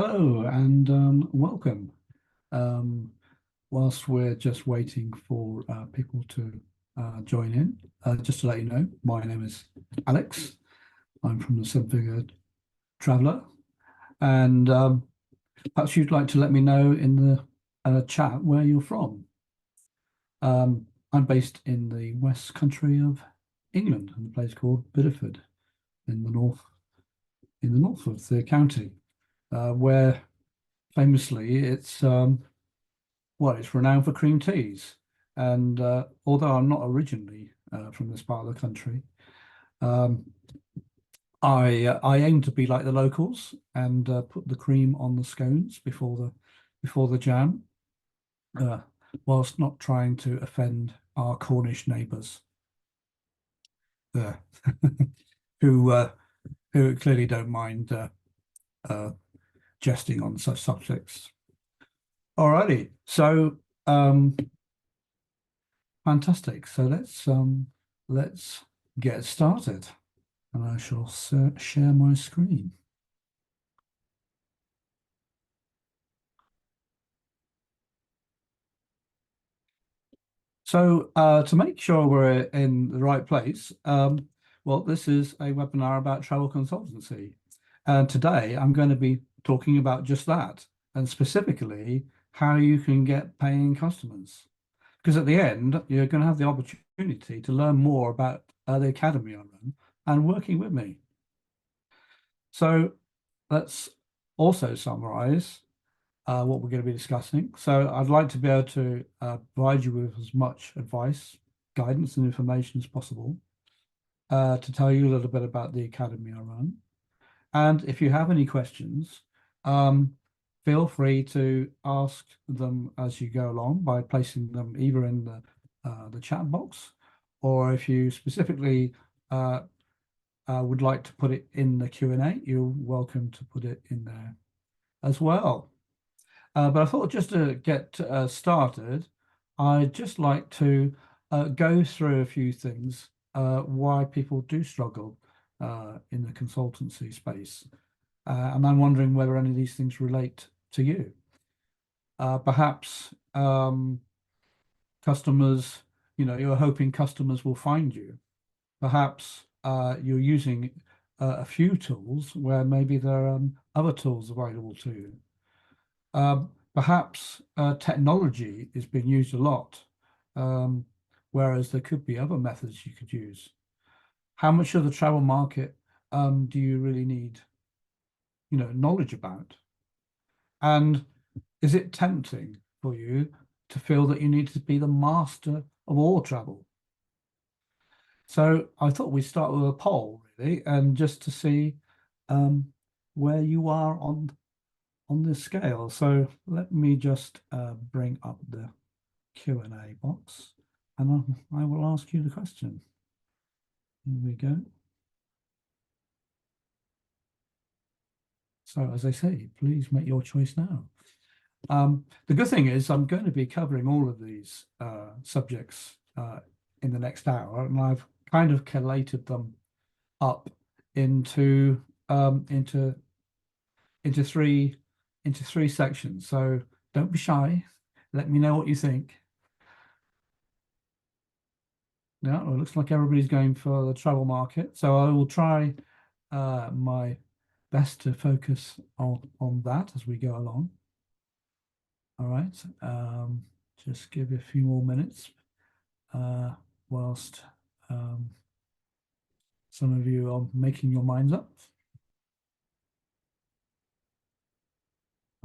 Hello and welcome. Um, whilst we're just waiting for people to join in, just to let you know, my name is Alex. I'm from the Seven Figure Traveller, and perhaps you'd like to let me know in the chat where you're from. I'm based in the West Country of England, in a place called Bideford, in the north of the county, where famously it's renowned for cream teas. And although I'm not originally from this part of the country, um, I aim to be like the locals and put the cream on the scones before the jam, uh, whilst not trying to offend our Cornish neighbours, uh, who uh, who clearly don't mind uh, jesting on such subjects. Alrighty, so fantastic. So let's get started, and I shall share my screen. So to make sure we're in the right place, well, this is a webinar about travel consultancy, and today I'm going to be talking about just that, and specifically how you can get paying customers. Because at the end, you're going to have the opportunity to learn more about the academy I run and working with me. So let's also summarize what we're going to be discussing. So I'd like to be able to provide you with as much advice, guidance, and information as possible to tell you a little bit about the academy I run. And if you have any questions, feel free to ask them as you go along by placing them either in the chat box, or if you specifically would like to put it in the Q&A, you're welcome to put it in there as well. But I thought just to get started, I'd just like to go through a few things why people do struggle in the consultancy space. And I'm wondering whether any of these things relate to you. Perhaps customers, you're hoping customers will find you. Perhaps you're using a few tools where maybe there are other tools available to you. Perhaps technology is being used a lot, whereas there could be other methods you could use. How much of the travel market do you really need, knowledge about? And is it tempting for you to feel that you need to be the master of all travel? So I thought we'd start with a poll, really, and just to see where you are on this scale. So let me just bring up the Q&A box, and I will ask you the question. Here we go. So as I say, please make your choice now. The good thing is I'm going to be covering all of these subjects in the next hour, and I've kind of collated them up into three sections. So don't be shy. Let me know what you think. Yeah, well, it looks like everybody's going for the travel market. So I will try my best to focus on that as we go along. All right. Just give you a few more minutes whilst some of you are making your minds up.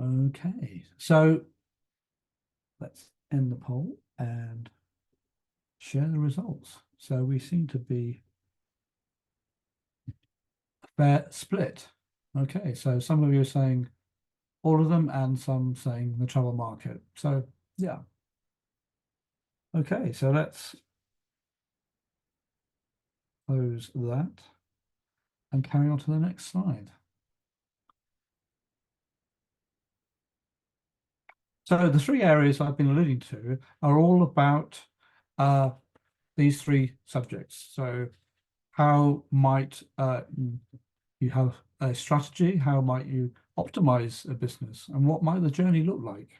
Okay, so let's end the poll and share the results. So we seem to be a fair split. Okay, so some of you are saying all of them and some saying the travel market. So yeah. Okay, so let's close that and carry on to the next slide. So the three areas I've been alluding to are all about these three subjects. So how might you have a strategy? How might you optimize a business? And what might the journey look like?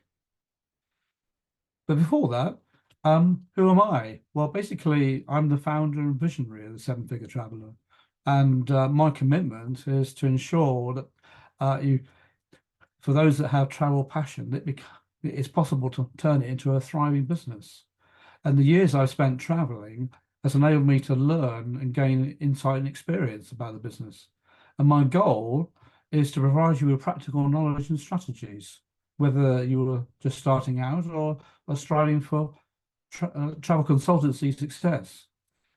But before that, who am I? Well, basically, I'm the founder and visionary of the Seven Figure Traveler. And my commitment is to ensure that for those that have travel passion, it's possible to turn it into a thriving business. And the years I've spent traveling has enabled me to learn and gain insight and experience about the business. And my goal is to provide you with practical knowledge and strategies, whether you were just starting out or are striving for travel consultancy success.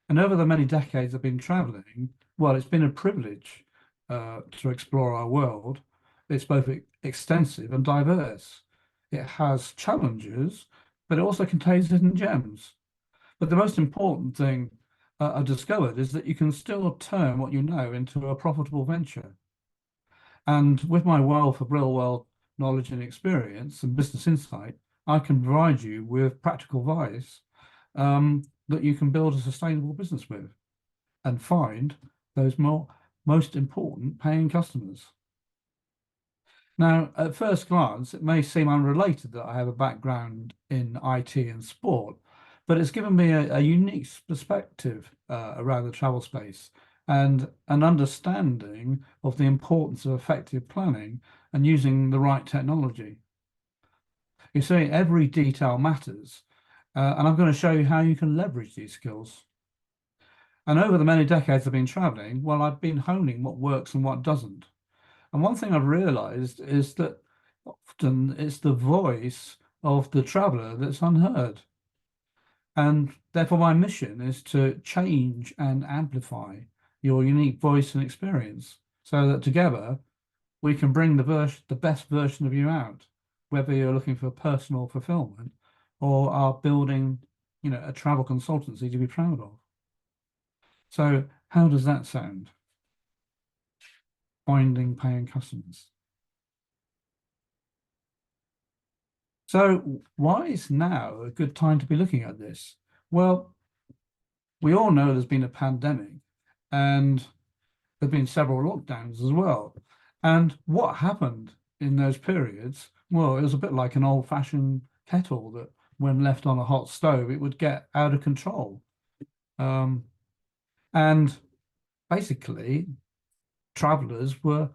And over the many decades I've been traveling, well, it's been a privilege to explore our world. It's both extensive and diverse. It has challenges, but it also contains hidden gems. But the most important thing I've discovered is that you can still turn what you know into a profitable venture. And with my wealth of real world knowledge and experience and business insight, I can provide you with practical advice that you can build a sustainable business with and find those most important paying customers. Now, at first glance, it may seem unrelated that I have a background in IT and sport, but it's given me a unique perspective around the travel space and an understanding of the importance of effective planning and using the right technology. You see, every detail matters, and I'm going to show you how you can leverage these skills. And over the many decades I've been traveling, well, I've been honing what works and what doesn't. And one thing I've realized is that often it's the voice of the traveler that's unheard. And therefore, my mission is to change and amplify your unique voice and experience so that together we can bring the best version of you out, whether you're looking for personal fulfillment or are building, a travel consultancy to be proud of. So how does that sound? Finding paying customers. So why is now a good time to be looking at this? Well, we all know there's been a pandemic and there've been several lockdowns as well. And what happened in those periods? Well, it was a bit like an old-fashioned kettle that when left on a hot stove, it would get out of control. And basically, travelers were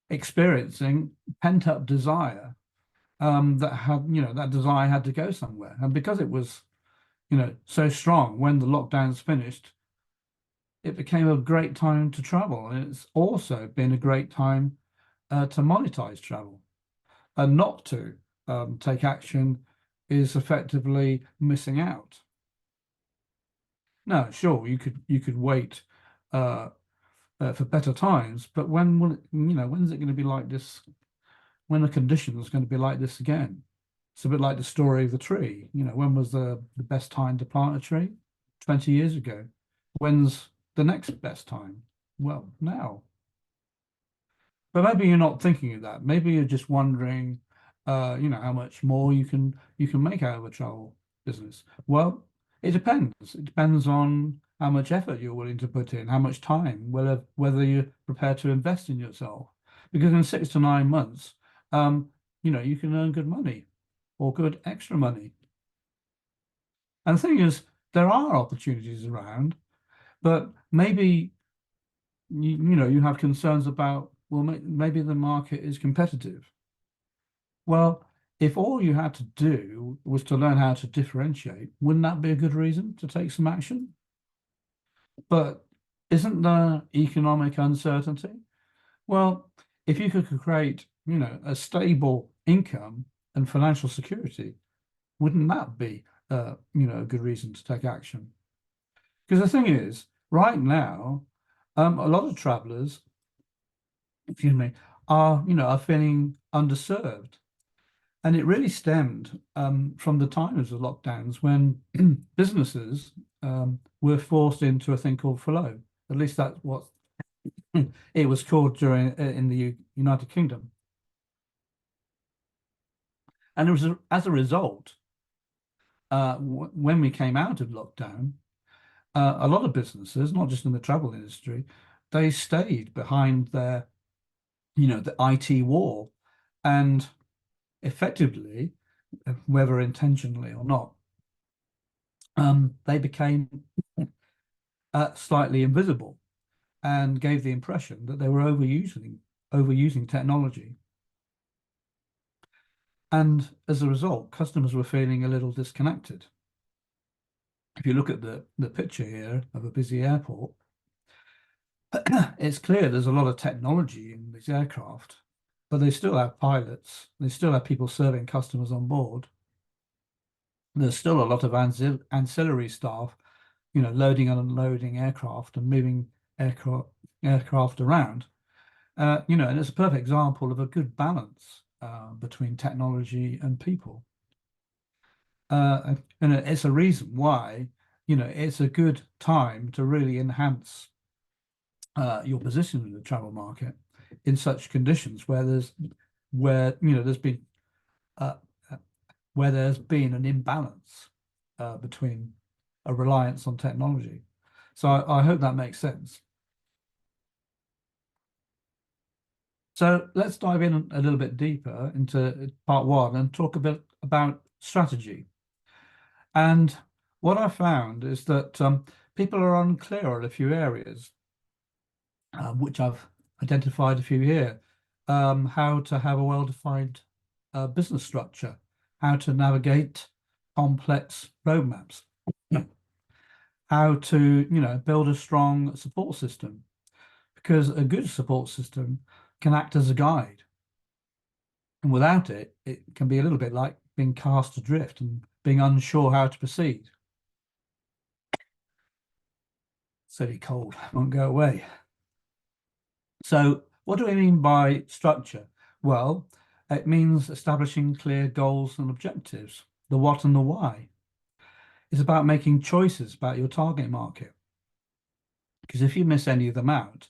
experiencing pent-up desire that desire had to go somewhere. And because it was, so strong when the lockdowns finished, it became a great time to travel. And it's also been a great time to monetize travel. And not to take action is effectively missing out. Now, sure, you could wait for better times, but when will it, when is it going to be like this? When the condition is going to be like this again? It's a bit like the story of the tree. When was the best time to plant a tree? 20 years ago. When's the next best time? Well, now. But maybe you're not thinking of that. Maybe you're just wondering, how much more you can make out of a travel business. Well, it depends. It depends on how much effort you're willing to put in, how much time, whether you're prepared to invest in yourself. Because in 6 to 9 months, you can earn good money or good extra money. And the thing is, there are opportunities around, but maybe you have concerns about, well, maybe the market is competitive. Well, if all you had to do was to learn how to differentiate, wouldn't that be a good reason to take some action? But isn't there economic uncertainty? Well, if you could create, a stable income and financial security, wouldn't that be, a good reason to take action? Because the thing is, right now, a lot of travelers, are feeling underserved. And it really stemmed from the times of lockdowns when businesses were forced into a thing called furlough. At least that's what it was called in the United Kingdom. And it was as a result, when we came out of lockdown, a lot of businesses, not just in the travel industry, they stayed behind their, the IT wall, and effectively, whether intentionally or not, they became slightly invisible and gave the impression that they were overusing technology. And as a result, customers were feeling a little disconnected. If you look at the picture here of a busy airport, it's clear there's a lot of technology in these aircraft, but they still have pilots. They still have people serving customers on board. There's still a lot of ancillary staff, loading and unloading aircraft and moving aircraft around. And it's a perfect example of a good balance between technology and people. And it's a reason why, it's a good time to really enhance your position in the travel market in such conditions where there's been uh, where there's been an imbalance between a reliance on technology. So I hope that makes sense. So let's dive in a little bit deeper into part one and talk a bit about strategy. And what I found is that people are unclear on a few areas, which I've identified a few here. How to have a well-defined business structure, how to navigate complex roadmaps, how to, build a strong support system, because a good support system can act as a guide. And without it, it can be a little bit like being cast adrift and being unsure how to proceed. Silly cold, won't go away. So what do I mean by structure? Well, it means establishing clear goals and objectives, the what and the why. It's about making choices about your target market. Because if you miss any of them out,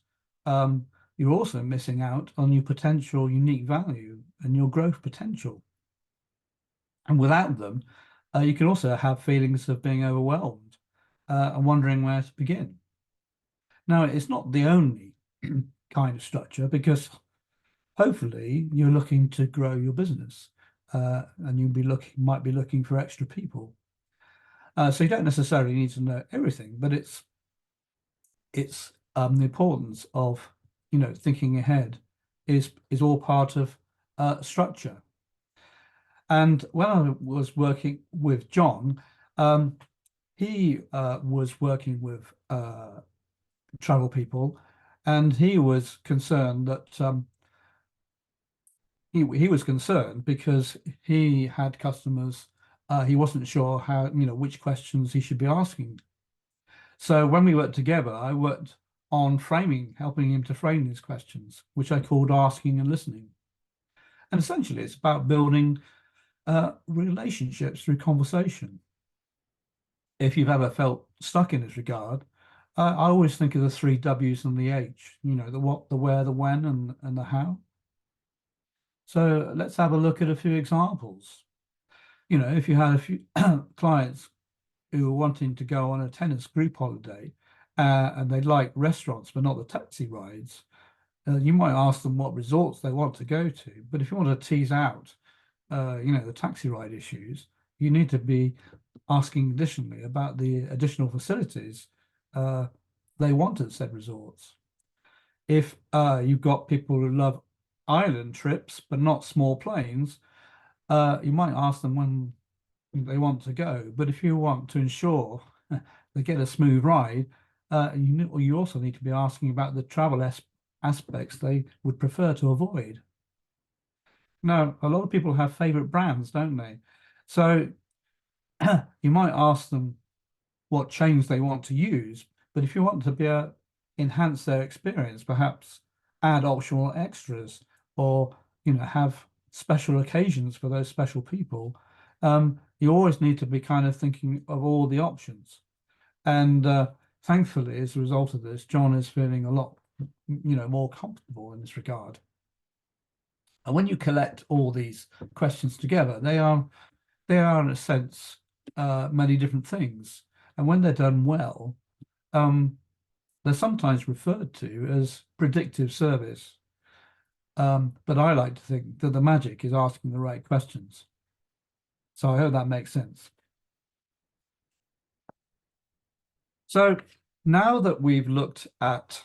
you're also missing out on your potential unique value and your growth potential. And without them, you can also have feelings of being overwhelmed and wondering where to begin. Now, it's not the only kind of structure, because hopefully you're looking to grow your business and might be looking for extra people. So you don't necessarily need to know everything, but it's the importance of thinking ahead is all part of structure. And when I was working with John, he was working with travel people, and he was concerned that he was concerned because he had customers. He wasn't sure how, which questions he should be asking. So when we worked together, I worked on helping him to frame these questions, which I called asking and listening. And essentially, it's about building relationships through conversation. If you've ever felt stuck in this regard, I always think of the three W's and the H, the what, the where, the when, and the how. So let's have a look at a few examples. If you had a few clients who were wanting to go on a tennis group holiday and they like restaurants but not the taxi rides, you might ask them what resorts they want to go to. But if you want to tease out, the taxi ride issues, you need to be asking additionally about the additional facilities they want at said resorts. If you've got people who love island trips but not small planes, you might ask them when they want to go. But if you want to ensure they get a smooth ride, you also need to be asking about the travel aspects they would prefer to avoid. Now, a lot of people have favorite brands, don't they? So you might ask them what chains they want to use, but if you want to enhance their experience, perhaps add optional extras or have special occasions for those special people, you always need to be kind of thinking of all the options. And thankfully, as a result of this, John is feeling a lot more comfortable in this regard. And when you collect all these questions together, they are in a sense many different things. And when they're done well, they're sometimes referred to as predictive service. But I like to think that the magic is asking the right questions. So I hope that makes sense. So now that we've looked at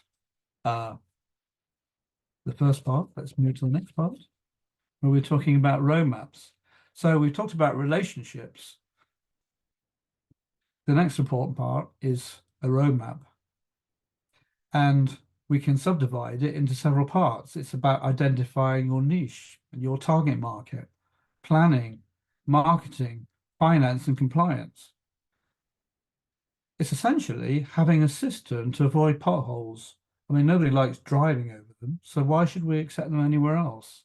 the first part, let's move to the next part, where we're talking about roadmaps. So we've talked about relationships. The next important part is a roadmap. And we can subdivide it into several parts. It's about identifying your niche and your target market, planning, marketing, finance, and compliance. It's essentially having a system to avoid potholes. I mean, nobody likes driving over them, so why should we accept them anywhere else?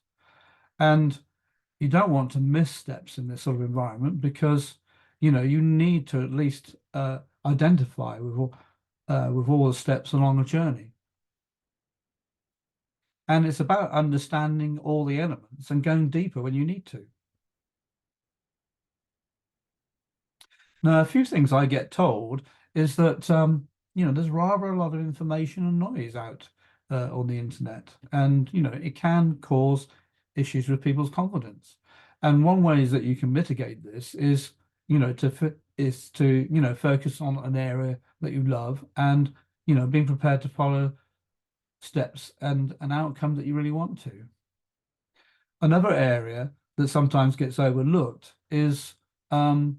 And you don't want to miss steps in this sort of environment because, you know, you need to at least identify with all the steps along a journey. And it's about understanding all the elements and going deeper when you need to. Now, a few things I get told is that, you know, there's rather a lot of information and noise out on the internet. And, you know, it can cause issues with people's confidence. And one way is that you can mitigate this is, you know, you know, focus on an area that you love and, you know, being prepared to follow steps and an outcome that you really want to. Another area that sometimes gets overlooked is the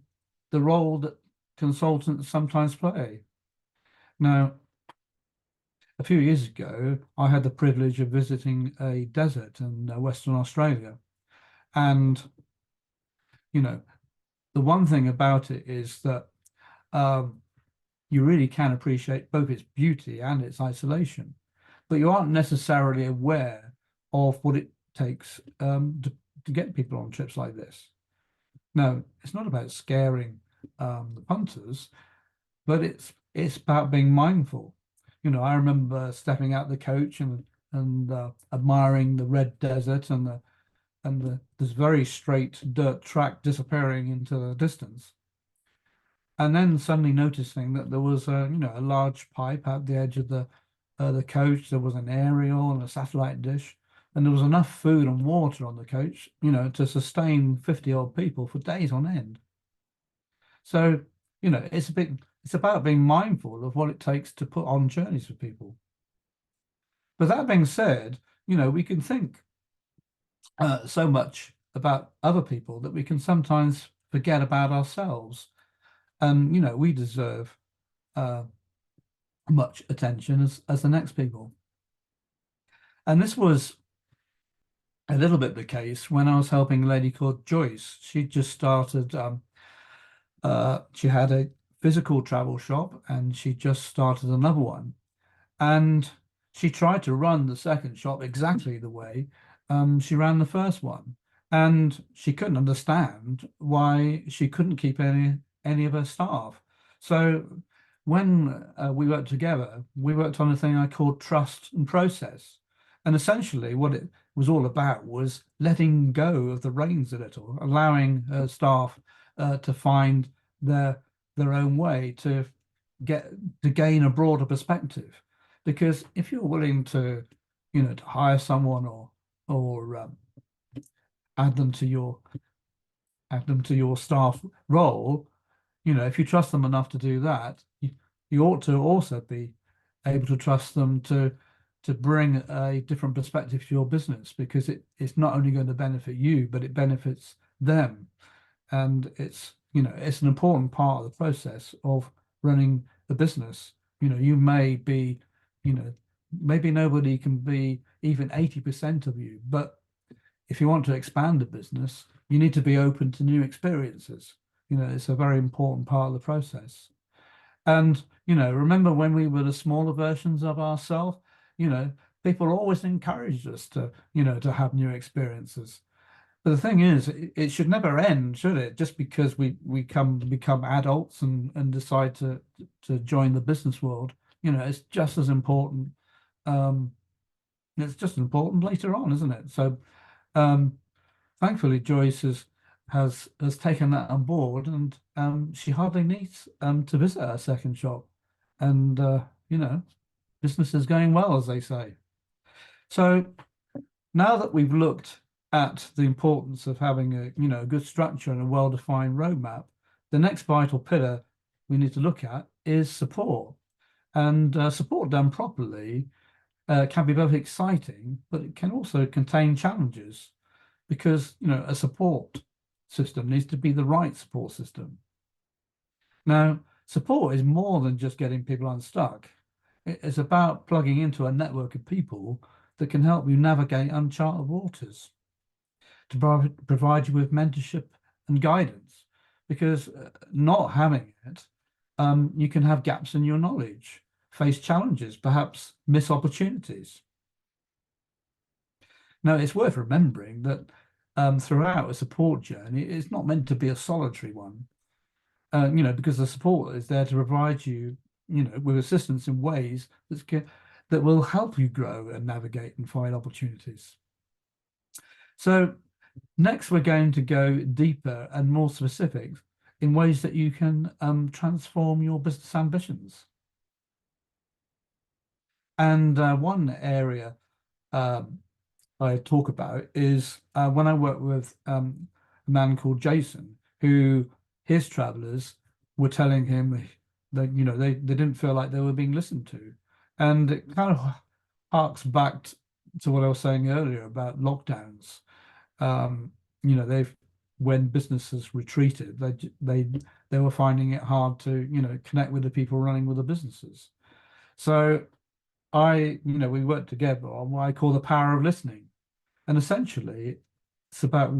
role that consultants sometimes play. Now, a few years ago, I had the privilege of visiting a desert in Western Australia. And, you know, the one thing about it is that you really can appreciate both its beauty and its isolation, but you aren't necessarily aware of what it takes to get people on trips like this. Now, it's not about scaring the punters, but it's about being mindful. You know, I remember stepping out the coach and admiring the red desert and this very straight dirt track disappearing into the distance, and then suddenly noticing that there was a you know a large pipe at the edge of the coach. There was an aerial and a satellite dish, and there was enough food and water on the coach, you know, to sustain 50 odd people for days on end. So, you know, it's about being mindful of what it takes to put on journeys for people. But that being said, you know, we can think so much about other people that we can sometimes forget about ourselves. And, you know, we deserve much attention as the next people. And this was a little bit the case when I was helping a lady called Joyce. She just started, she had a physical travel shop and she just started another one. And she tried to run the second shop exactly the way she ran the first one. And she couldn't understand why she couldn't keep any of her staff. So when we worked together, we worked on a thing I called trust and process. And essentially what it was all about was letting go of the reins a little, allowing her staff to find their own way to gain a broader perspective. Because if you're willing to, you know, to hire someone or add them to your staff role, you know, if you trust them enough to do that, you ought to also be able to trust them to bring a different perspective to your business, because it's not only going to benefit you, but it benefits them. And it's, you know, it's an important part of the process of running a business. You know, you may be, you know, maybe nobody can be even 80% of you, but if you want to expand a business, you need to be open to new experiences. You know, it's a very important part of the process. And, you know, remember when we were the smaller versions of ourselves, you know, people always encouraged us to, you know, to have new experiences. But the thing is, it should never end, should it? Just because we become adults and decide to join the business world, you know, it's just as important. It's just as important later on, isn't it? So, thankfully, Joyce has taken that on board, and she hardly needs to visit her second shop, and you know, business is going well, as they say. So now that we've looked at the importance of having a good structure and a well-defined roadmap, the next vital pillar we need to look at is support. And support done properly can be both exciting, but it can also contain challenges because, a support system needs to be the right support system. Now, support is more than just getting people unstuck. It's about plugging into a network of people that can help you navigate uncharted waters, to provide you with mentorship and guidance. Because not having it, you can have gaps in your knowledge, face challenges, perhaps miss opportunities. Now, it's worth remembering that throughout a support journey, it's not meant to be a solitary one. Because the support is there to provide you, with assistance in ways that will help you grow and navigate and find opportunities. So next, we're going to go deeper and more specific in ways that you can transform your business ambitions. And one area I talk about is when I work with a man called Jason, who his travelers were telling him that they didn't feel like they were being listened to, and it kind of harks back to what I was saying earlier about lockdowns. They've when businesses retreated, they were finding it hard to connect with the people running with the businesses. So we worked together on what I call the power of listening. And essentially, it's about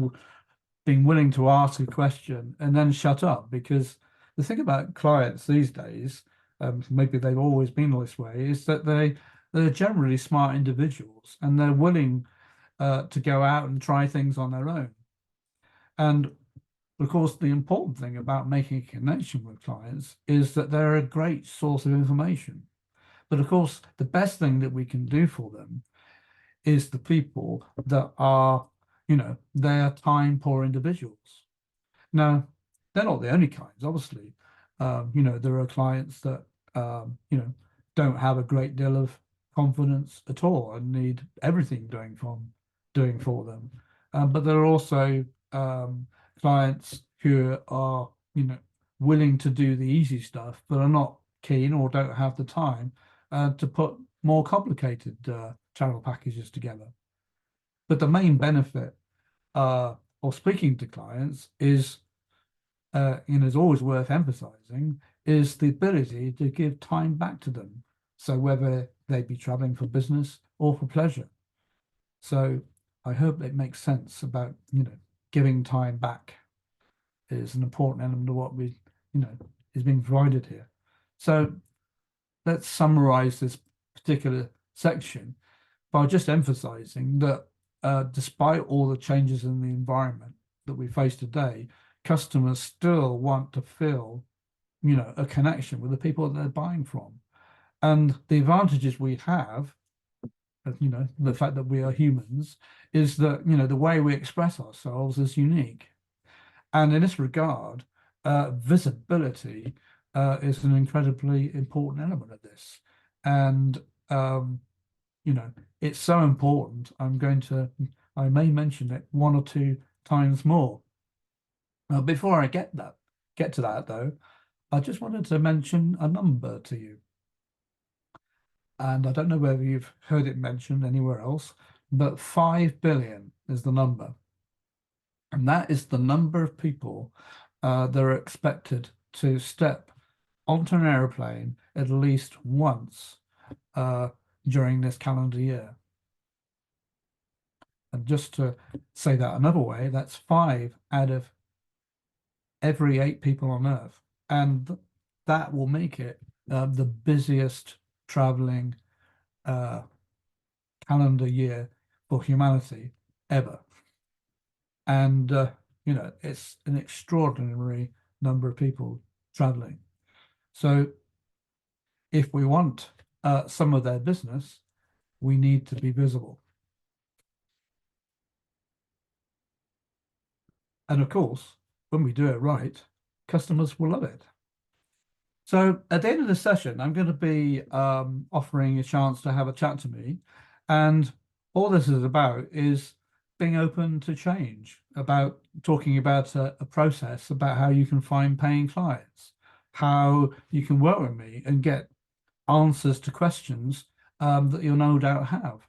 being willing to ask a question and then shut up. Because the thing about clients these days, maybe they've always been this way, is that they're generally smart individuals and they're willing to go out and try things on their own. And of course, the important thing about making a connection with clients is that they're a great source of information. But of course, the best thing that we can do for them is the people that are, they're time poor individuals. Now, they're not the only kinds, obviously. There are clients that, don't have a great deal of confidence at all and need everything doing for them. But there are also clients who are, willing to do the easy stuff, but are not keen or don't have the time to put more complicated travel packages together. But the main benefit of speaking to clients is, is always worth emphasizing, is the ability to give time back to them. So whether they be traveling for business or for pleasure. So I hope it makes sense about, giving time back is an important element of what is being provided here. So let's summarize this particular section by just emphasizing that despite all the changes in the environment that we face today, customers still want to feel, a connection with the people that they're buying from. And the advantages we have, the fact that we are humans, is that, the way we express ourselves is unique. And in this regard, visibility is an incredibly important element of this. And it's so important. I may mention it one or two times more. Before I get to that though, I just wanted to mention a number to you. And I don't know whether you've heard it mentioned anywhere else, but 5 billion is the number. And that is the number of people that are expected to step onto an airplane at least once during this calendar year. And just to say that another way, that's 5 out of every 8 people on Earth. And that will make it the busiest traveling calendar year for humanity ever. And, it's an extraordinary number of people traveling. So if we want some of their business, we need to be visible. And of course, when we do it right, customers will love it. So at the end of the session, I'm going to be offering a chance to have a chat to me. And all this is about is being open to change, about talking about a process, about how you can find paying clients, how you can work with me and get answers to questions that you'll no doubt have.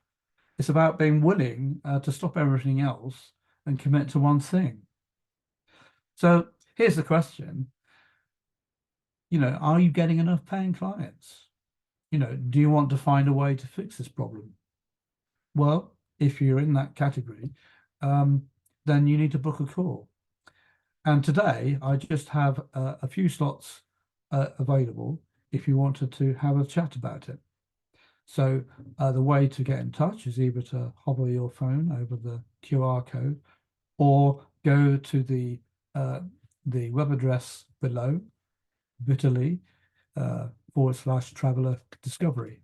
It's about being willing to stop everything else and commit to one thing. So here's the question, are you getting enough paying clients? Do you want to find a way to fix this problem? Well, if you're in that category, um, then you need to book a call. And today I just have a few slots available if you wanted to have a chat about it. So the way to get in touch is either to hover your phone over the QR code or go to the web address below, bit.ly /traveler discovery.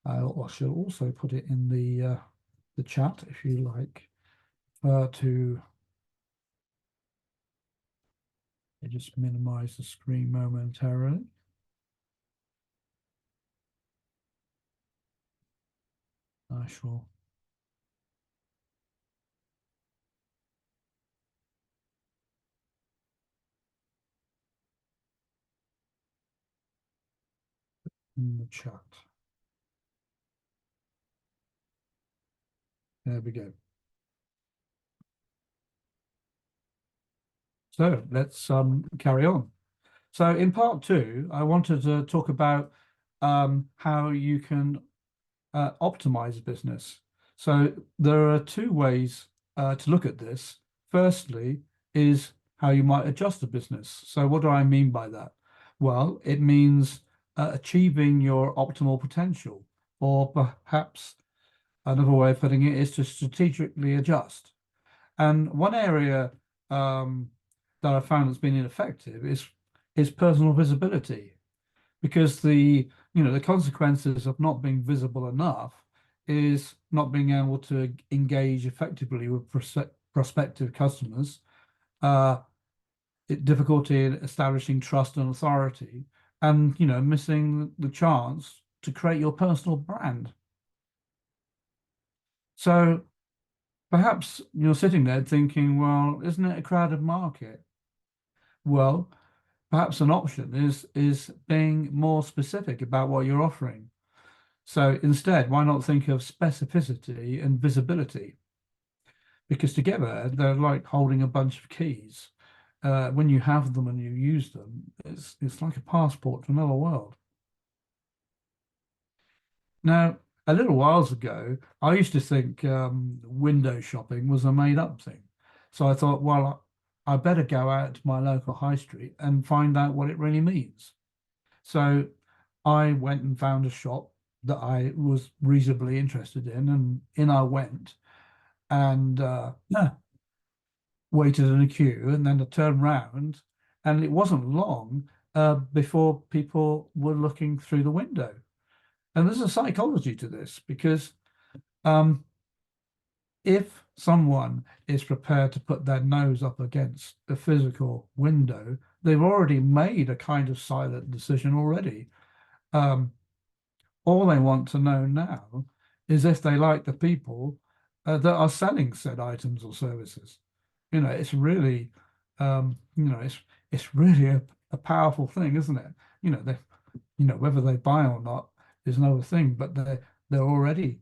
I shall also put it in the chat if you like to just minimize the screen momentarily. I shall in the chat. There we go. So let's carry on. So in part two, I wanted to talk about how you can optimize business. So there are two ways to look at this. Firstly, is how you might adjust a business. So what do I mean by that? Well, it means achieving your optimal potential, or perhaps another way of putting it is to strategically adjust. And one area that I found that's been ineffective is personal visibility, because the consequences of not being visible enough is not being able to engage effectively with prospective customers, uh, difficulty in establishing trust and authority, and missing the chance to create your personal brand. So perhaps you're sitting there thinking, well, isn't it a crowded market? Well, perhaps an option is being more specific about what you're offering. So instead, why not think of specificity and visibility? Because together they're like holding a bunch of keys. When you have them and you use them, it's like a passport to another world. Now, a little whiles ago, I used to think window shopping was a made-up thing. So I thought, well, I better go out to my local high street and find out what it really means. So I went and found a shop that I was reasonably interested in, and in I went and yeah, waited in a queue, and then I turned round, and it wasn't long before people were looking through the window. And there's a psychology to this because um, if someone is prepared to put their nose up against the physical window, they've already made a kind of silent decision already. Um, all they want to know now is if they like the people that are selling said items or services. It's really, it's really a powerful thing, isn't it? They, whether they buy or not is another thing, but they're already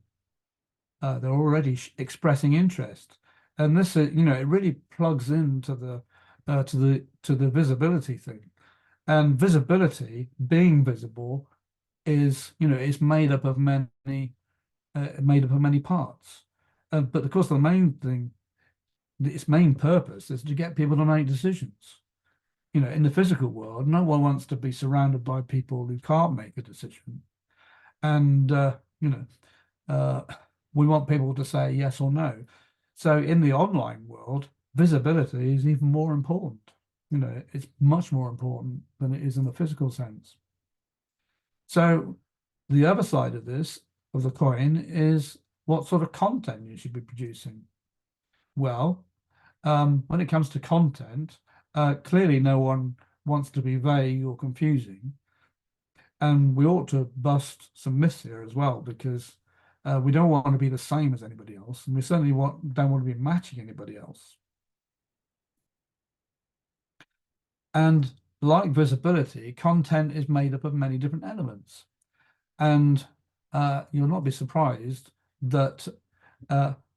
expressing interest, and this it really plugs into the to the visibility thing, and visibility, being visible, is made up of many parts, but of course the main thing, its main purpose is to get people to make decisions. In the physical world, no one wants to be surrounded by people who can't make a decision, and uh, we want people to say yes or no. So in the online world, visibility is even more important. It's much more important than it is in the physical sense. So the other side of this, of the coin, is what sort of content you should be producing. Well, when it comes to content, clearly no one wants to be vague or confusing. And we ought to bust some myths here as well, because we don't want to be the same as anybody else, and we certainly don't want to be matching anybody else. And like visibility, content is made up of many different elements. And you'll not be surprised that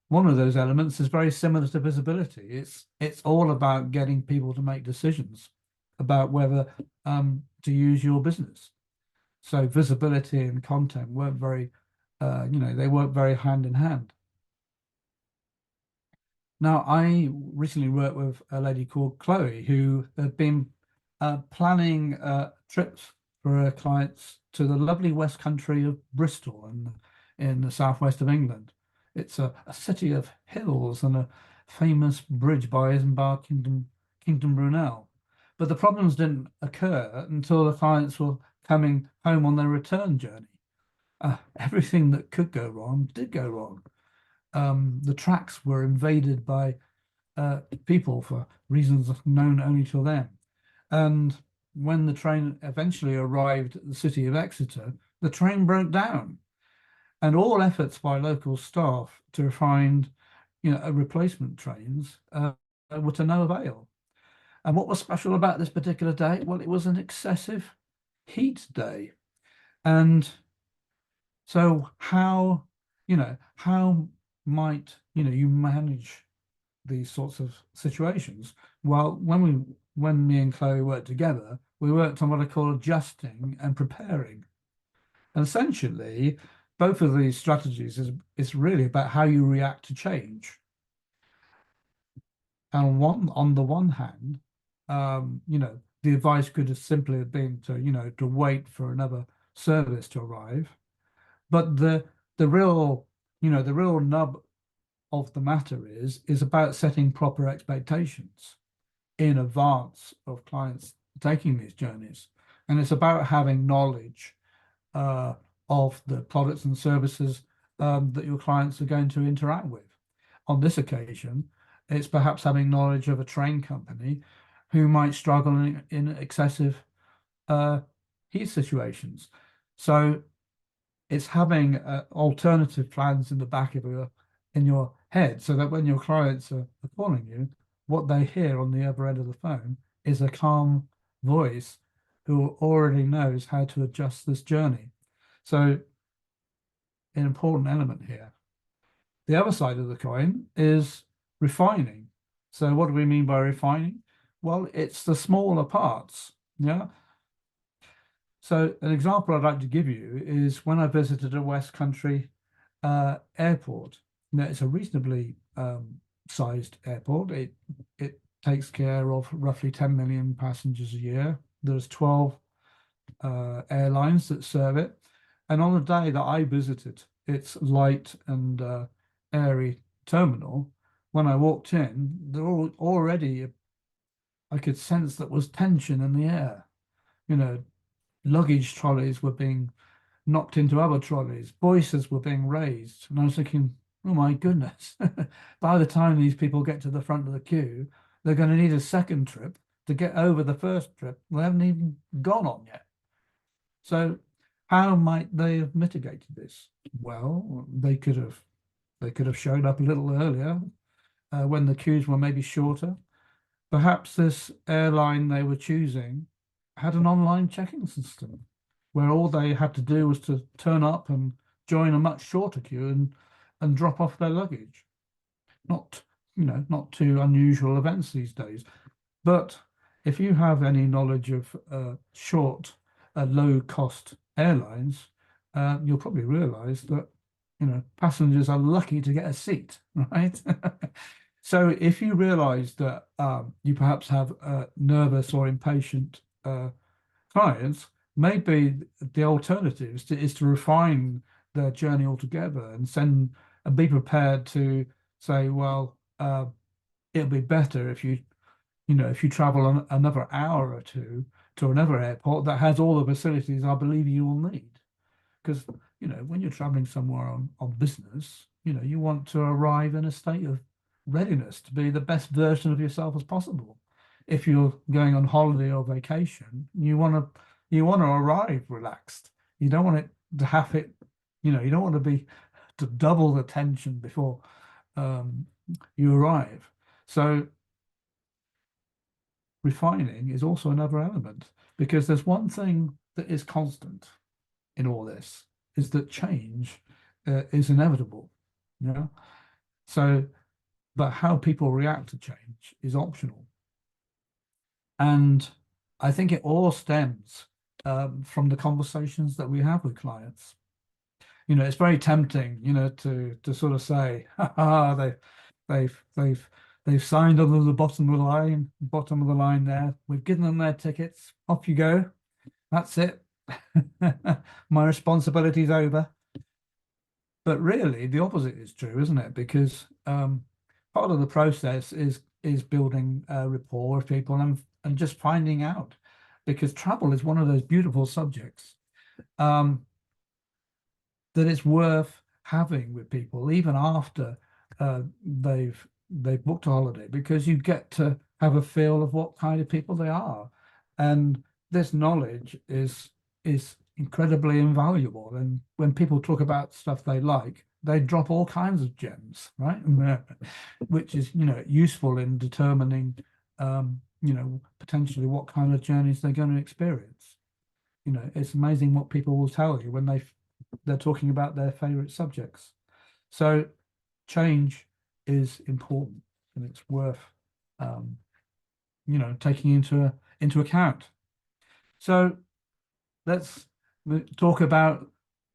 one of those elements is very similar to visibility. It's all about getting people to make decisions about whether to use your business. So visibility and content work very, they work very hand in hand. Now, I recently worked with a lady called Chloe who had been planning trips for her clients to the lovely West Country of Bristol and in the southwest of England. It's a city of hills and a famous bridge by Isambard Kingdom Brunel. But the problems didn't occur until the clients were coming home on their return journey. Everything that could go wrong did go wrong. The tracks were invaded by people for reasons known only to them. And when the train eventually arrived at the city of Exeter, the train broke down. And all efforts by local staff to find, replacement trains were to no avail. And what was special about this particular day? Well, it was an excessive heat day. And so how might, you manage these sorts of situations? Well, when me and Chloe worked together, we worked on what I call adjusting and preparing. And essentially, both of these strategies is really about how you react to change. And on the one hand, the advice could have simply have been to wait for another service to arrive. But the real nub of the matter is about setting proper expectations in advance of clients taking these journeys. And it's about having knowledge of the products and services that your clients are going to interact with. On this occasion, it's perhaps having knowledge of a train company who might struggle in excessive heat situations. So it's having alternative plans in the back of your head, so that when your clients are calling you, what they hear on the other end of the phone is a calm voice who already knows how to adjust this journey. So an important element here. The other side of the coin is refining. So what do we mean by refining? Well, it's the smaller parts. Yeah. So an example I'd like to give you is when I visited a West Country airport. Now, it's a reasonably sized airport. It takes care of roughly 10 million passengers a year. There's 12 airlines that serve it. And on the day that I visited its light and airy terminal, when I walked in, already I could sense that was tension in the air. Luggage trolleys were being knocked into other trolleys, voices were being raised. And I was thinking, oh my goodness, by the time these people get to the front of the queue, they're going to need a second trip to get over the first trip they haven't even gone on yet. So how might they have mitigated this? Well, they could have showed up a little earlier when the queues were maybe shorter. Perhaps this airline they were choosing had an online check-in system where all they had to do was to turn up and join a much shorter queue and drop off their luggage. Not too unusual events these days. But if you have any knowledge of low-cost airlines, you'll probably realize that passengers are lucky to get a seat, right? So if you realize that you perhaps have nervous or impatient clients, maybe the alternative is to refine their journey altogether and be prepared to say, well, it'll be better if you travel another hour or two to another airport that has all the facilities I believe you will need. Because, when you're traveling somewhere on business, you want to arrive in a state of readiness to be the best version of yourself as possible. If you're going on holiday or vacation, you want you want to arrive relaxed. You don't want it to have it, you know, you don't want to be to double the tension before you arrive. So refining is also another element, because there's one thing that is constant in all this, is that change is inevitable, you know. So, but how people react to change is optional. And I think it all stems from the conversations that we have with clients. You know, it's very tempting, you know, to sort of say, they've signed on to the bottom of the line there. We've given them their tickets. Off you go. That's it. My responsibility's over. But really, the opposite is true, isn't it? Because part of the process is building a rapport with people and just finding out, because travel is one of those beautiful subjects that it's worth having with people even after they've booked a holiday, because you get to have a feel of what kind of people they are, and this knowledge is incredibly invaluable. And when people talk about stuff they like, they drop all kinds of gems, right? Which is, you know, useful in determining, you know, potentially what kind of journeys they're going to experience. You know, it's amazing what people will tell you when they're talking about their favorite subjects. So change is important, and it's worth, you know, taking into account. So let's talk about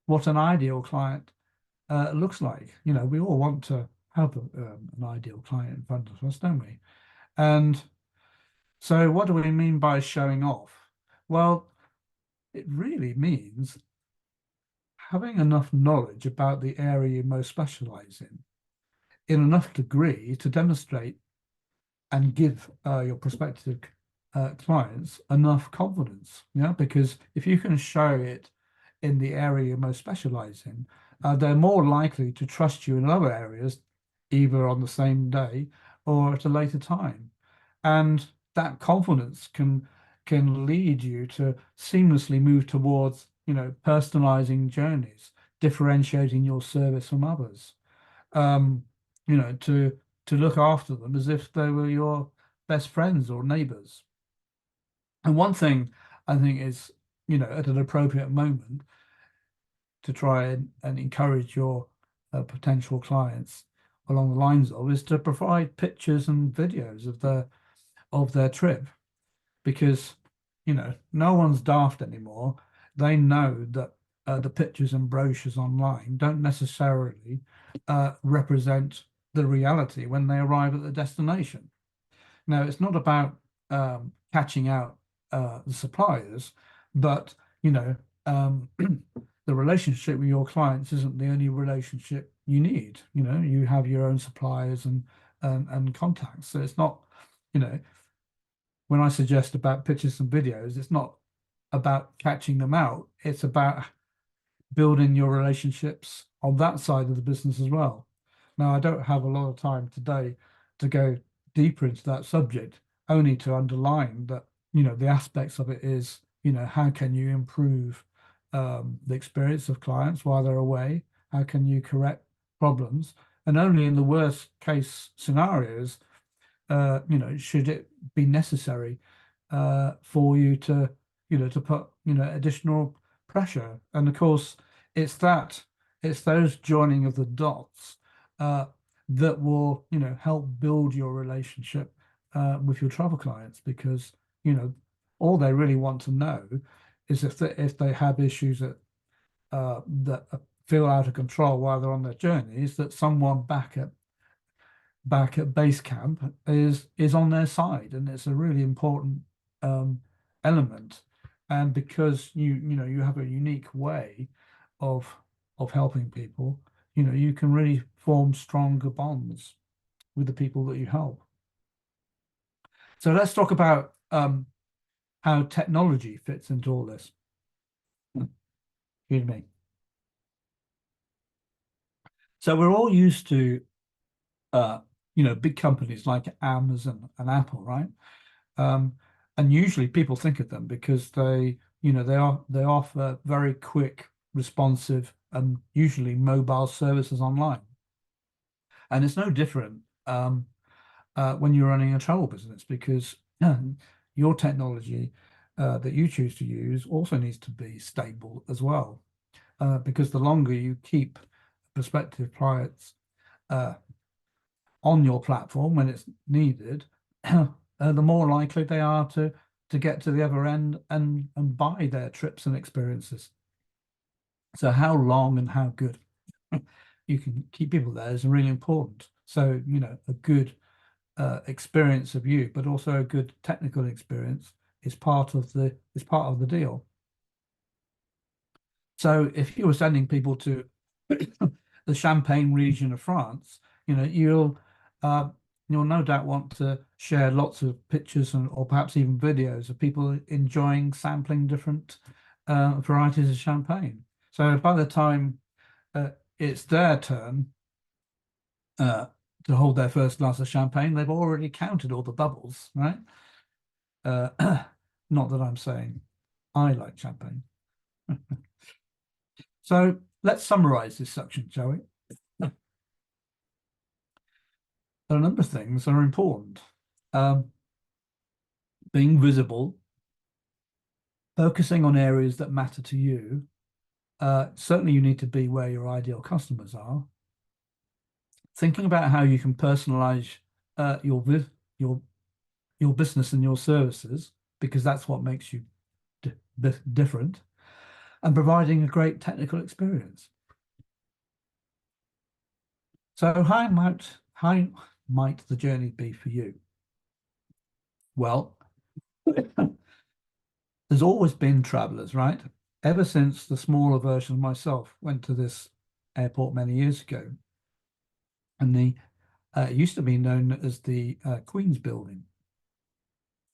what an ideal client looks like. You know, we all want to have an ideal client in front of us, don't we? And so what do we mean by showing off? Well, it really means having enough knowledge about the area you most specialize in enough degree to demonstrate and give your prospective clients enough confidence. Yeah, because if you can show it in the area you most specialize in, they're more likely to trust you in other areas, either on the same day or at a later time. And that confidence can lead you to seamlessly move towards, you know, personalizing journeys, differentiating your service from others. You know, to look after them as if they were your best friends or neighbors. And one thing I think is, you know, at an appropriate moment to try and encourage your potential clients along the lines of, is to provide pictures and videos of their trip, because, you know, no one's daft anymore. They know that the pictures and brochures online don't necessarily represent the reality when they arrive at the destination. Now, it's not about catching out the suppliers, but, you know, the relationship with your clients isn't the only relationship you need. You know, you have your own suppliers and contacts. So it's not, you know, when I suggest about pictures and videos, it's not about catching them out. It's about building your relationships on that side of the business as well. Now, I don't have a lot of time today to go deeper into that subject, only to underline that, you know, the aspects of it is, you know, how can you improve the experience of clients while they're away? How can you correct problems? And only in the worst case scenarios, you know, should it be necessary for you to, you know, to put, you know, additional pressure. And of course, it's those joining of the dots that will, you know, help build your relationship with your travel clients, because, you know, all they really want to know is if they have issues that feel out of control while they're on their journeys, that someone back at base camp is on their side. And it's a really important element. And because you know, you have a unique way of helping people, you know, you can really form stronger bonds with the people that you help. So let's talk about how technology fits into all this. Excuse me. So we're all used to you know, big companies like Amazon and Apple, right? And usually people think of them because they they offer very quick, responsive, and usually mobile services online. And it's no different when you're running a travel business, because your technology that you choose to use also needs to be stable as well. Because the longer you keep prospective clients on your platform when it's needed, the more likely they are to get to the other end and buy their trips and experiences. So how long and how good you can keep people there is really important. So, a good experience of you, but also a good technical experience is part of the deal. So if you were sending people to the Champagne region of France, you'll no doubt want to share lots of pictures or perhaps even videos of people enjoying sampling different varieties of champagne. So by the time it's their turn to hold their first glass of champagne, they've already counted all the bubbles, right? Not that I'm saying I like champagne. So let's summarize this section, shall we? There are a number of things that are important. Being visible, focusing on areas that matter to you. Certainly you need to be where your ideal customers are. Thinking about how you can personalize your business and your services, because that's what makes you different, and providing a great technical experience. So how might the journey be for you? Well, there's always been travelers, right? Ever since the smaller version of myself went to this airport many years ago, and it used to be known as the Queen's Building.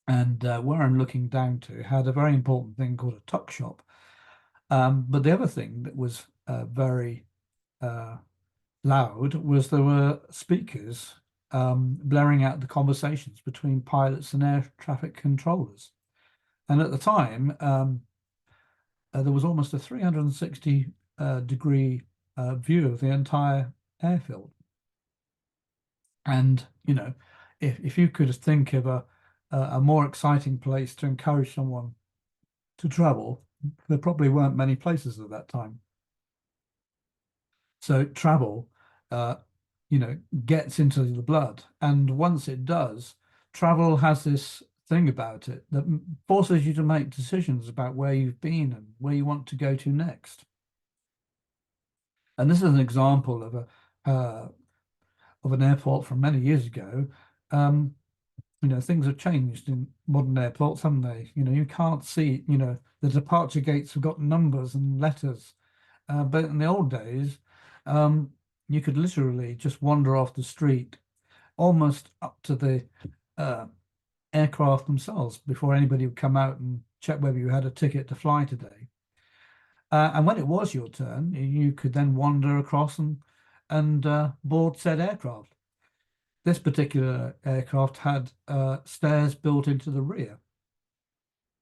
And where I'm looking down to had a very important thing called a tuck shop. But the other thing that was very loud was there were speakers blaring out the conversations between pilots and air traffic controllers. And at the time, there was almost a 360 degree view of the entire airfield. And, if you could think of a more exciting place to encourage someone to travel, there probably weren't many places at that time. So travel, gets into the blood. And once it does, travel has this thing about it that forces you to make decisions about where you've been and where you want to go to next. And this is an example of an airport from many years ago. Things have changed in modern airports, haven't they? You can't see, the departure gates have got numbers and letters. But in the old days, you could literally just wander off the street almost up to the aircraft themselves before anybody would come out and check whether you had a ticket to fly today. And when it was your turn, you could then wander across and board said aircraft. This particular aircraft had stairs built into the rear.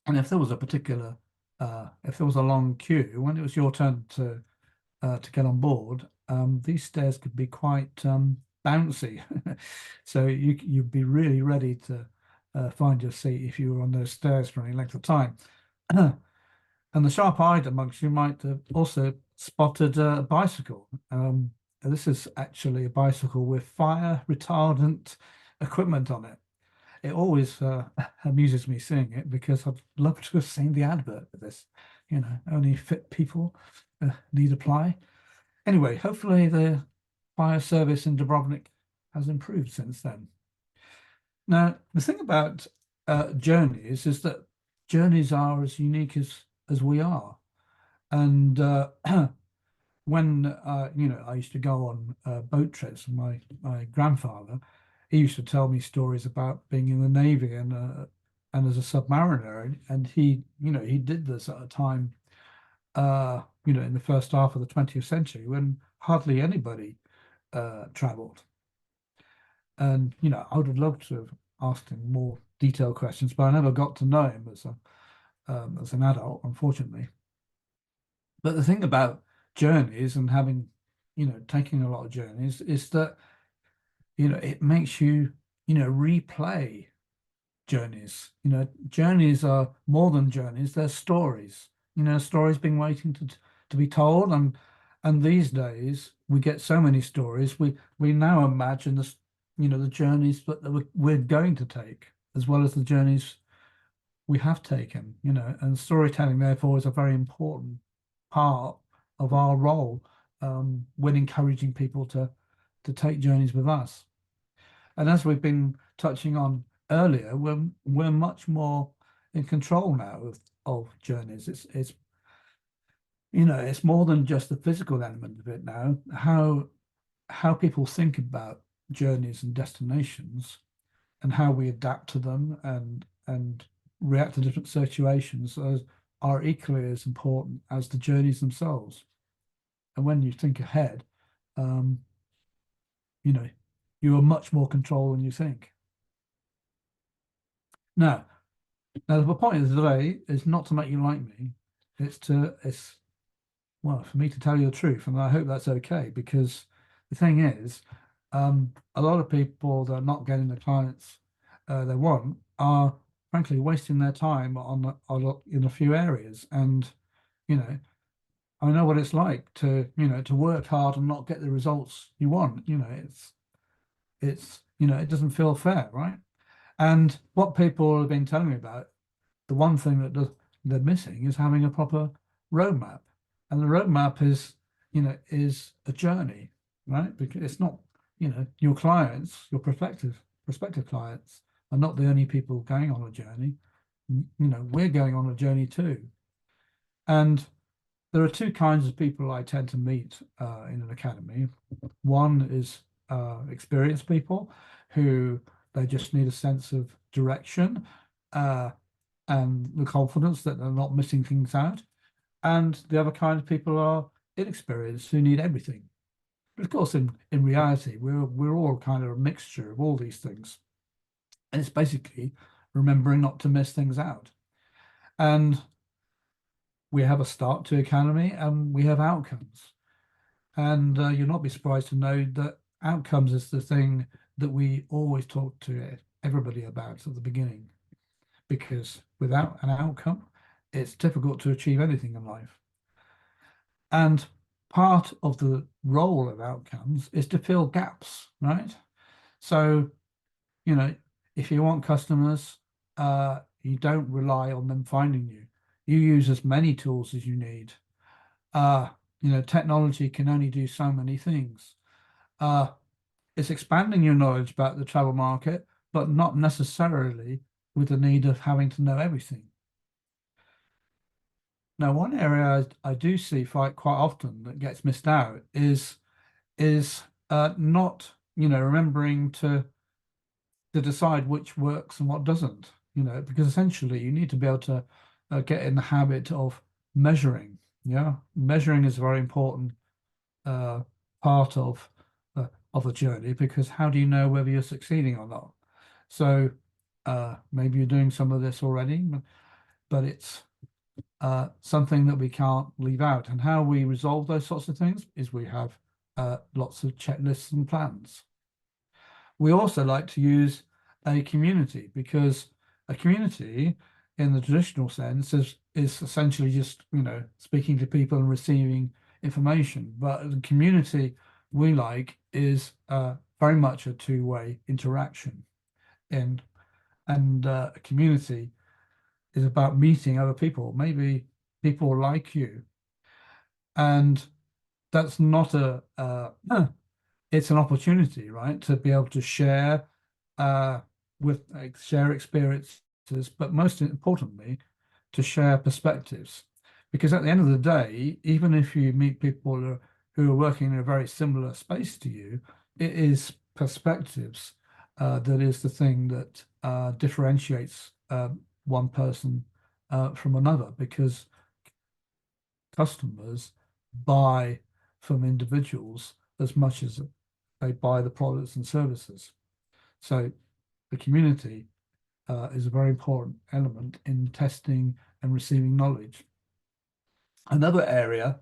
And if there was a long queue, when it was your turn to get on board, these stairs could be quite bouncy. So you'd be really ready to find your seat if you were on those stairs for any length of time. And the sharp-eyed amongst you might have also spotted a bicycle. This is actually a bicycle with fire retardant equipment on it. It always amuses me seeing it because I'd love to have seen the advert for this. Only fit people need apply. Anyway, hopefully the fire service in Dubrovnik has improved since then. Now, the thing about journeys is that journeys are as unique as we are. And when I used to go on boat trips with my grandfather, he used to tell me stories about being in the Navy and as a submariner, and he did this at a time in the first half of the 20th century when hardly anybody traveled. And I would have loved to have asked him more detailed questions, but I never got to know him as as an adult, unfortunately. But the thing about journeys and having, taking a lot of journeys is that, it makes you, replay journeys. Journeys are more than journeys, they're stories. Stories being waiting to be told. And these days we get so many stories. We now imagine the journeys that we're going to take, as well as the journeys we have taken, and storytelling therefore is a very important part of our role when encouraging people to take journeys with us. And as we've been touching on earlier, we're much more in control now of journeys. It's more than just the physical element of it now. How people think about journeys and destinations and how we adapt to them and react to different situations are equally as important as the journeys themselves. And when you think ahead, um, you are much more control than you think. Now, the point of today is not to make you like me. It's well, for me to tell you the truth, and I hope that's okay, because the thing is, a lot of people that are not getting the clients they want are frankly wasting their time in a few areas. And I know what it's like to work hard and not get the results you want. It doesn't feel fair, right? And what people have been telling me about, the one thing that they're missing is having a proper roadmap. And the roadmap is a journey, right? Because it's not, your clients, your prospective clients are not the only people going on a journey. We're going on a journey too. And there are two kinds of people I tend to meet in an academy. One is experienced people who they just need a sense of direction and the confidence that they're not missing things out. And the other kind of people are inexperienced who need everything. But of course, in reality, we're all kind of a mixture of all these things. And it's basically remembering not to miss things out. And we have a start to academy and we have outcomes. And you'll not be surprised to know that outcomes is the thing that we always talk to everybody about at the beginning, because without an outcome, it's difficult to achieve anything in life. And part of the role of outcomes is to fill gaps, right? So, if you want customers, you don't rely on them finding you. You use as many tools as you need. Technology can only do so many things. It's expanding your knowledge about the travel market, but not necessarily with the need of having to know everything. Now, one area I do see quite often that gets missed out is not, remembering to decide which works and what doesn't, because essentially you need to be able to get in the habit of measuring. Yeah, measuring is a very important part of a journey, because how do you know whether you're succeeding or not? So maybe you're doing some of this already, but it's something that we can't leave out. And how we resolve those sorts of things is we have lots of checklists and plans. We also like to use a community, because a community in the traditional sense is essentially just, speaking to people and receiving information. But the community we like is very much a two-way interaction. And a community is about meeting other people, maybe people like you. And that's not it's an opportunity, right, to be able to share share experiences, but most importantly, to share perspectives. Because at the end of the day, even if you meet people who are working in a very similar space to you, it is perspectives that is the thing that differentiates one person from another, because customers buy from individuals as much as they buy the products and services. So the community is a very important element in testing and receiving knowledge. Another area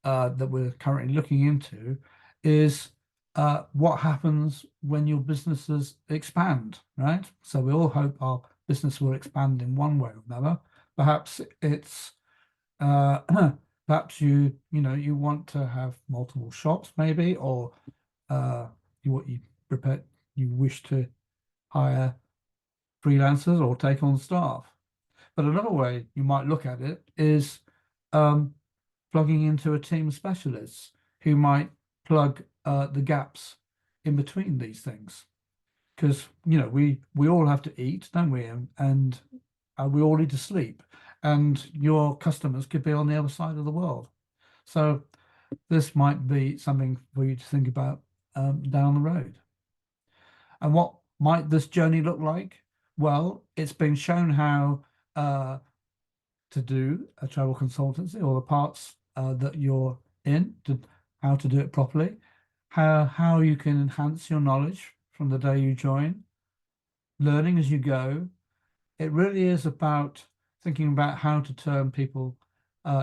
that we're currently looking into is what happens when your businesses expand, right? So we all hope our business will expand in one way or another. Perhaps it's perhaps you want to have multiple shops maybe, or you wish to hire freelancers or take on staff. But another way you might look at it is plugging into a team of specialists who might plug the gaps in between these things. Because we all have to eat, don't we? And we all need to sleep. And your customers could be on the other side of the world. So this might be something for you to think about down the road. And what might this journey look like? Well, it's been shown how to do a travel consultancy, or the parts that you're in, how to do it properly, how you can enhance your knowledge from the day you join, learning as you go. It really is about thinking about how to turn people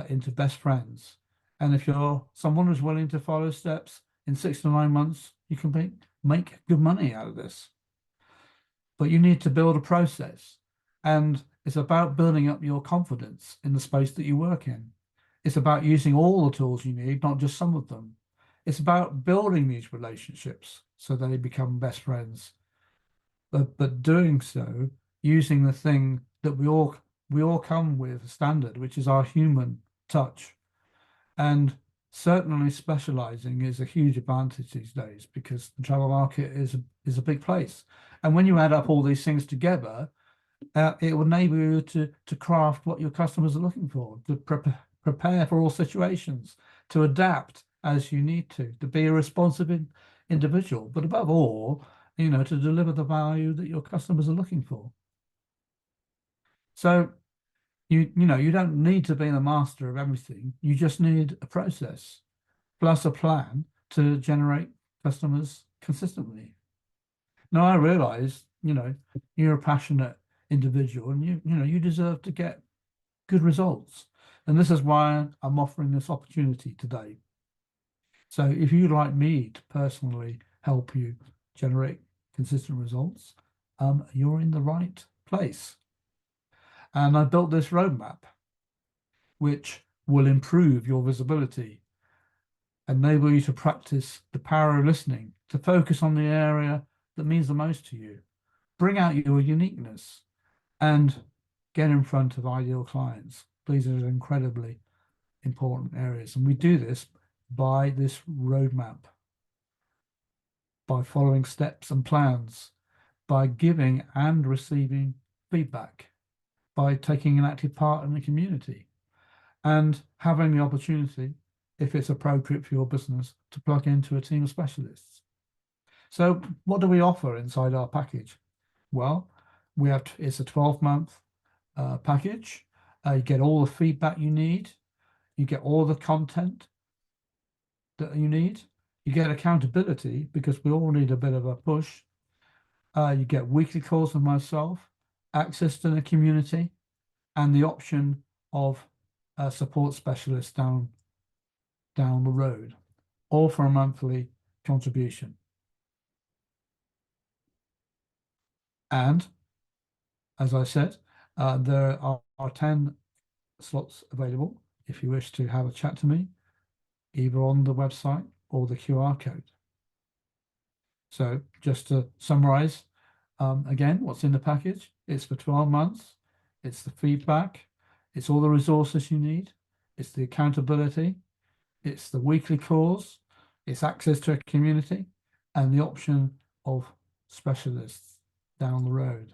into best friends. And if you're someone who's willing to follow steps, in 6 to 9 months, you can make good money out of this. But you need to build a process, and it's about building up your confidence in the space that you work in. It's about using all the tools you need, not just some of them. It's about building these relationships so they become best friends. But doing so using the thing that we all come with a standard, which is our human touch. And certainly specializing is a huge advantage these days, because the travel market is a big place. And when you add up all these things together, it will enable you to craft what your customers are looking for, to prepare for all situations, to adapt as you need to be a responsive individual, but above all, to deliver the value that your customers are looking for. So you don't need to be the master of everything. You just need a process plus a plan to generate customers consistently. Now, I realize, you're a passionate individual, and you deserve to get good results. And this is why I'm offering this opportunity today. So if you'd like me to personally help you generate consistent results, you're in the right place. And I built this roadmap, which will improve your visibility, enable you to practice the power of listening, to focus on the area that means the most to you, bring out your uniqueness, and get in front of ideal clients. These are incredibly important areas. And we do this by this roadmap, by following steps and plans, by giving and receiving feedback, by taking an active part in the community, and having the opportunity, if it's appropriate for your business, to plug into a team of specialists. So what do we offer inside our package? Well, it's a 12-month package. You get all the feedback you need. You get all the content that you need. You get accountability, because we all need a bit of a push. You get weekly calls with myself, access to the community, and the option of a support specialist down the road, all for a monthly contribution. And as I said, there are 10 slots available if you wish to have a chat to me, either on the website or the QR code. So just to summarize, again, what's in the package? It's for 12 months. It's the feedback. It's all the resources you need. It's the accountability. It's the weekly calls. It's access to a community, and the option of specialists down the road.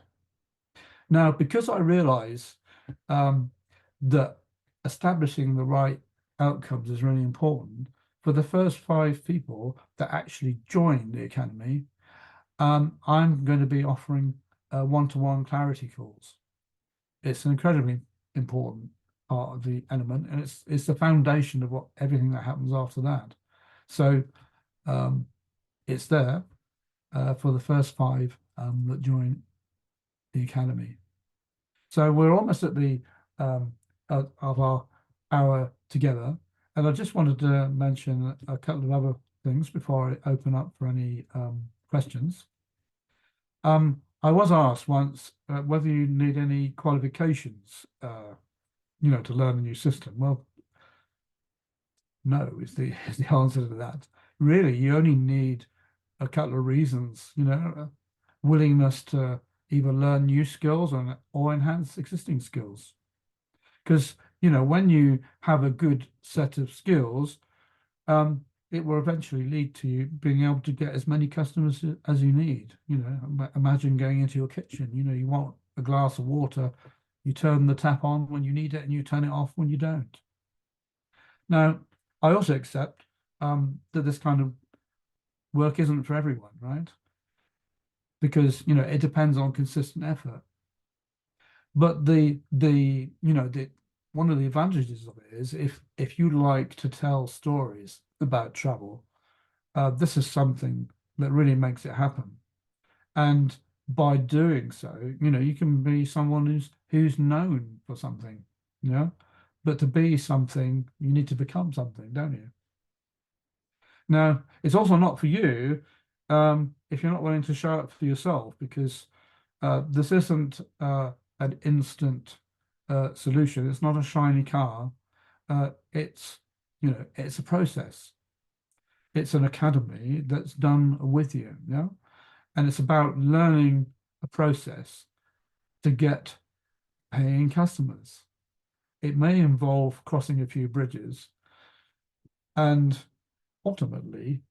Now, because I realize that establishing the right outcomes is really important, for the first 5 people that actually join the academy, I'm going to be offering one-to-one clarity calls. It's an incredibly important part of the element, and it's the foundation of everything that happens after that. So it's there for the first 5 that join the Academy. So we're almost at the of our hour together, and I just wanted to mention a couple of other things before I open up for any questions. I was asked once whether you need any qualifications, to learn a new system. Well, no, is the is the answer to that. Really, you only need a couple of reasons, willingness to either learn new skills or enhance existing skills. Because, when you have a good set of skills, it will eventually lead to you being able to get as many customers as you need. Imagine going into your kitchen, you want a glass of water, you turn the tap on when you need it and you turn it off when you don't. Now, I also accept that this kind of work isn't for everyone, right? Because, it depends on consistent effort. But the one of the advantages of it is if you like to tell stories about travel, this is something that really makes it happen. And by doing so, you can be someone who's known for something, but to be something, you need to become something, don't you? Now, it's also not for you if you're not willing to show up for yourself, because this isn't an instant solution. It's not a shiny car. It's it's a process. It's an academy that's done with you, and it's about learning a process to get paying customers. It may involve crossing a few bridges, and ultimately,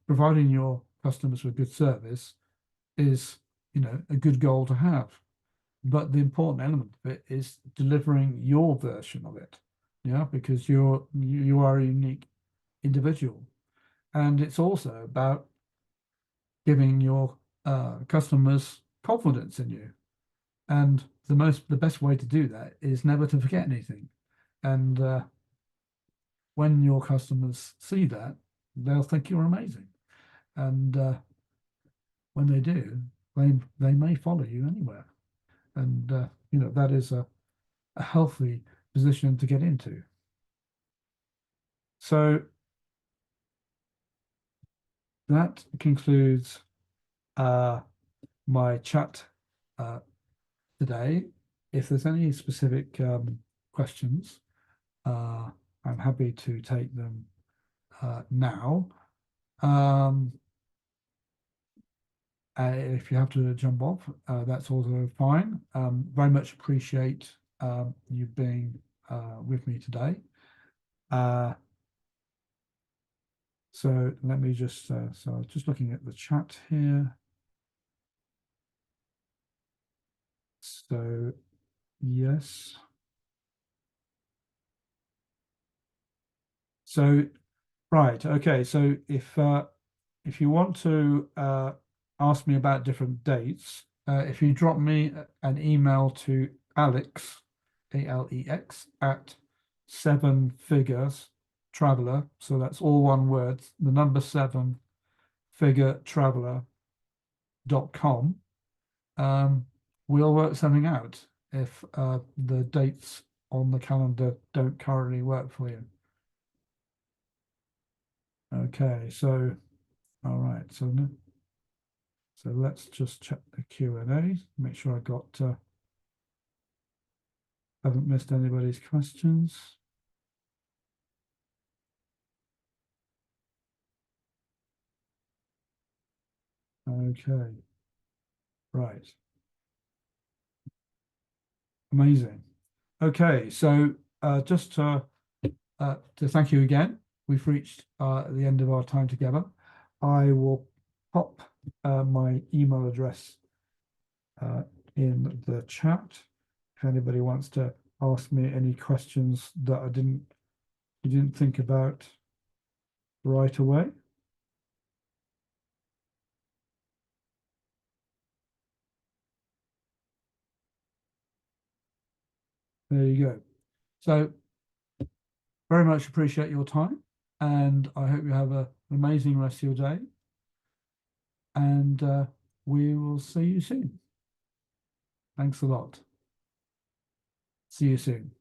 providing your customers with good service is, a good goal to have. But the important element of it is delivering your version of it, because you are a unique individual. And it's also about giving your customers confidence in you. And the best way to do that is never to forget anything. And when your customers see that, they'll think you're amazing. And when they do, they may follow you anywhere. And that is a healthy position to get into. So that concludes my chat today. If there's any specific questions, I'm happy to take them now. If you have to jump off, that's also fine. Very much appreciate you being with me today. So let me just, so I was just looking at the chat here. So, yes. So, right, okay. So if you want to ask me about different dates, if you drop me an email to Alex, ALEX, at Seven Figures Traveler, so that's all one word, the number 7 figure traveler.com, we'll work something out if the dates on the calendar don't currently work for you. Okay, so all right, so let's just check the Q&A, make sure I got haven't missed anybody's questions. Okay, right. Amazing. Okay, so just to thank you again, we've reached the end of our time together. I will pop my email address in the chat if anybody wants to ask me any questions that you didn't think about right away. There you go. So very much appreciate your time, and I hope you have an amazing rest of your day, and we will see you soon. Thanks a lot. See you soon.